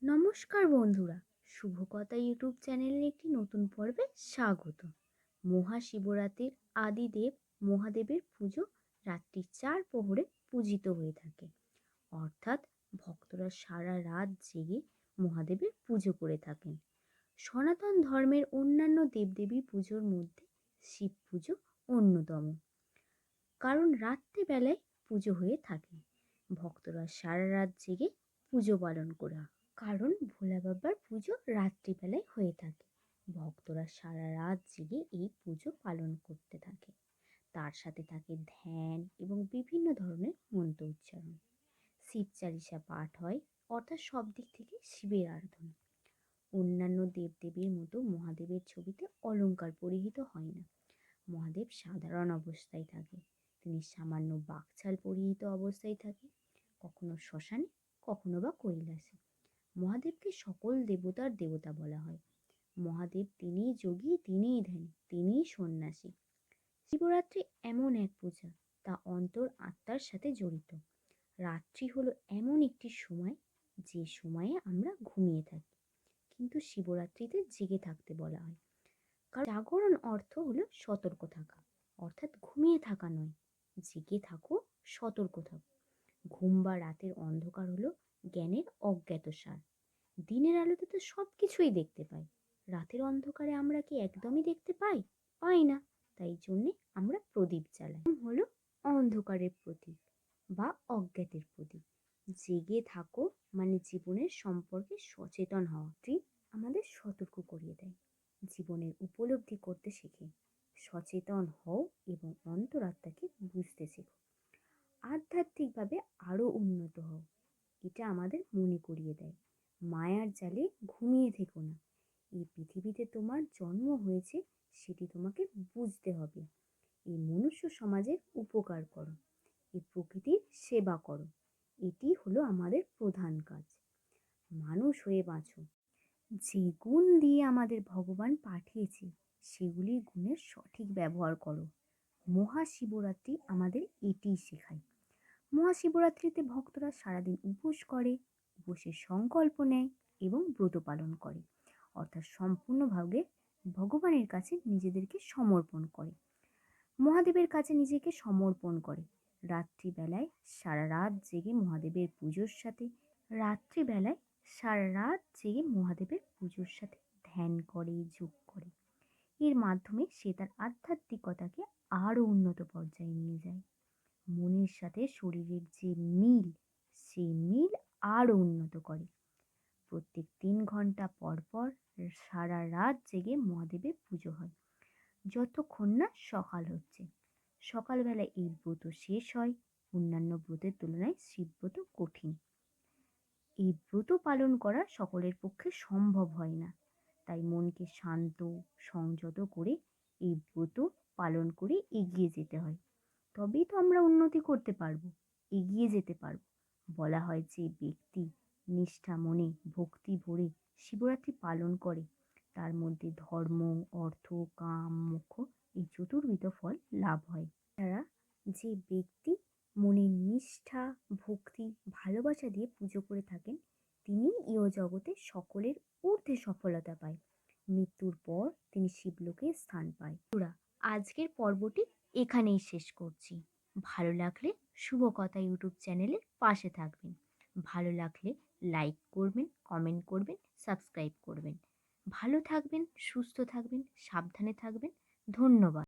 নমস্কার বন্ধুরা, শুভকথা ইউটিউব চ্যানেলের একটি নতুন পর্বে স্বাগত। মহাশিবরাত্রির আদিদেব মহাদেবের পুজো রাত্রি 4 প্রহরে পূজিত হয়ে থাকে। অর্থাৎ ভক্তরা সারা রাত জেগে মহাদেবের পুজো করে থাকেন। সনাতন ধর্মের অন্যান্য দেবদেবীর পুজোর মধ্যে শিব পুজো অন্যতম, কারণ রাত্রিবেলায় পুজো হয়ে থাকে। ভক্তরা সারা রাত জেগে পুজো পালন করা, কারণ ভোলা বাবার পুজো রাত্রিবেলায় হয়ে থাকে। ভক্তরা সারা রাত জেগে এই পুজো পালন করতে থাকে। তার সাথে থাকে ধ্যান এবং বিভিন্ন ধরনের মন্ত্র উচ্চারণ। শিব চালিসা পাঠ হয়, অর্থাৎ সব দিক থেকে শিবের আরাধনা। অন্যান্য দেবদেবীর মতো মহাদেবের ছবিতে অলংকার পরিহিত হয় না। মহাদেব সাধারণ অবস্থায় থাকে। তিনি সামান্য বাকছাল পরিহিত অবস্থায় থাকে, কখনো শ্মশানে, কখনো বা কৈলাসে। মহাদেবকে সকল দেবতার দেবতা বলা হয়। মহাদেব তিনিই যোগী, তিনিই ধ্যানী, তিনিই সন্ন্যাসী। শিবরাত্রি এমন এক পূজা, তা অন্তর আত্মার সাথে জড়িত। রাত্রি হলো এমন একটি সময় যে সময়ে আমরা ঘুমিয়ে থাকি, কিন্তু শিবরাত্রিতে জেগে থাকতে বলা হয়। কারণ জাগরণ অর্থ হলো সতর্ক থাকা, অর্থাৎ ঘুমিয়ে থাকা নয়। জেগে থাকো, সতর্ক থাকো। ঘুম বা রাতের অন্ধকার হলো জ্ঞানের অজ্ঞাতসার। দিনের আলোতে তো সব কিছুই দেখতে পাই, রাতের অন্ধকারে আমরা কি একদমই দেখতে পাই? পাই না। তাই জন্যে আমরা প্রদীপ জ্বালাই। হলো অন্ধকারের প্রতীক বা অজ্ঞাতের প্রতীক। জেগে থাকো মানে জীবনের সম্পর্কে সচেতন হওয়া। আমাদের সতর্ক করিয়ে দেয়, জীবনের উপলব্ধি করতে শেখে। সচেতন হও এবং অন্তরাত্মাকে বুঝতে শেখো। আধ্যাত্মিকভাবে আরও উন্নত হও, এটা আমাদের মনে করিয়ে দেয়। মায়ার জালে ঘুমিয়ে থেকো না। এই পৃথিবীতে তোমার জন্ম হয়েছে, সেটি তোমাকে বুঝতে হবে। এই মনুষ্য সমাজের উপকার করো, এই প্রকৃতির সেবা করো। এটি হলো আমাদের প্রধান কাজ। মানুষ হয়ে বাঁচো। যে গুণ দিয়ে আমাদের ভগবান পাঠিয়েছে, সেগুলির গুণের সঠিক ব্যবহার করো। মহাশিবরাত্রি আমাদের এটিই শেখায়। মহাশিবরাত্রিতে ভক্তরা সারাদিন উপোস করে, উপোসের সংকল্প নেয় এবং ব্রত পালন করে, অর্থাৎ সম্পূর্ণভাবে ভগবানের কাছে নিজেদেরকে সমর্পণ করে। মহাদেবের কাছে নিজেকে সমর্পণ করে। রাত্রিবেলায় সারা রাত জেগে মহাদেবের পুজোর সাথে রাত্রিবেলায় সারা রাত জেগে মহাদেবের পুজোর সাথে ধ্যান করে, যোগ করে। এর মাধ্যমে সে তার আধ্যাত্মিকতাকে আরও উন্নত পর্যায়ে নিয়ে যায়। মনের সাথে শরীরের যে মিল, সেই মিল আরও উন্নত করে। প্রত্যেক 3 ঘন্টা পর পর সারা রাত জেগে মহাদেবের পুজো হয়, যতক্ষণ না সকাল হচ্ছে। সকালবেলায় এই ব্রত শেষ হয়। অন্যান্য ব্রতের তুলনায় শিবব্রত কঠিন। এই ব্রত পালন করা সকলের পক্ষে সম্ভব হয় না, তাই মনকে শান্ত সংযত করে এই ব্রত পালন করে এগিয়ে যেতে হয়। তবেই তো আমরা উন্নতি করতে পারবো, এগিয়ে যেতে পারবো। বলা হয় যে ব্যক্তি নিষ্ঠা মনে ভক্তি ভরে শিবরাত্রি পালন করে, তার মধ্যে ধর্ম, অর্থ, কাম, মোক্ষ এই চতুর্বিধ ফল লাভ হয়। তারা যে ব্যক্তি মনে নিষ্ঠা, ভক্তি, ভালোবাসা দিয়ে পুজো করে থাকেন, তিনি ইহজগতে সকলের ঊর্ধ্বে সফলতা পায়। মৃত্যুর পর তিনি শিবলোকে স্থান পায়। আজকের পর্বটি এখানেই শেষ করছি। ভালো লাগলে শুভকথা ইউটিউব চ্যানেলের পাশে থাকবেন। ভালো লাগলে লাইক করবেন, কমেন্ট করবেন, সাবস্ক্রাইব করবেন। ভালো থাকবেন, সুস্থ থাকবেন, সাবধানে থাকবেন। ধন্যবাদ।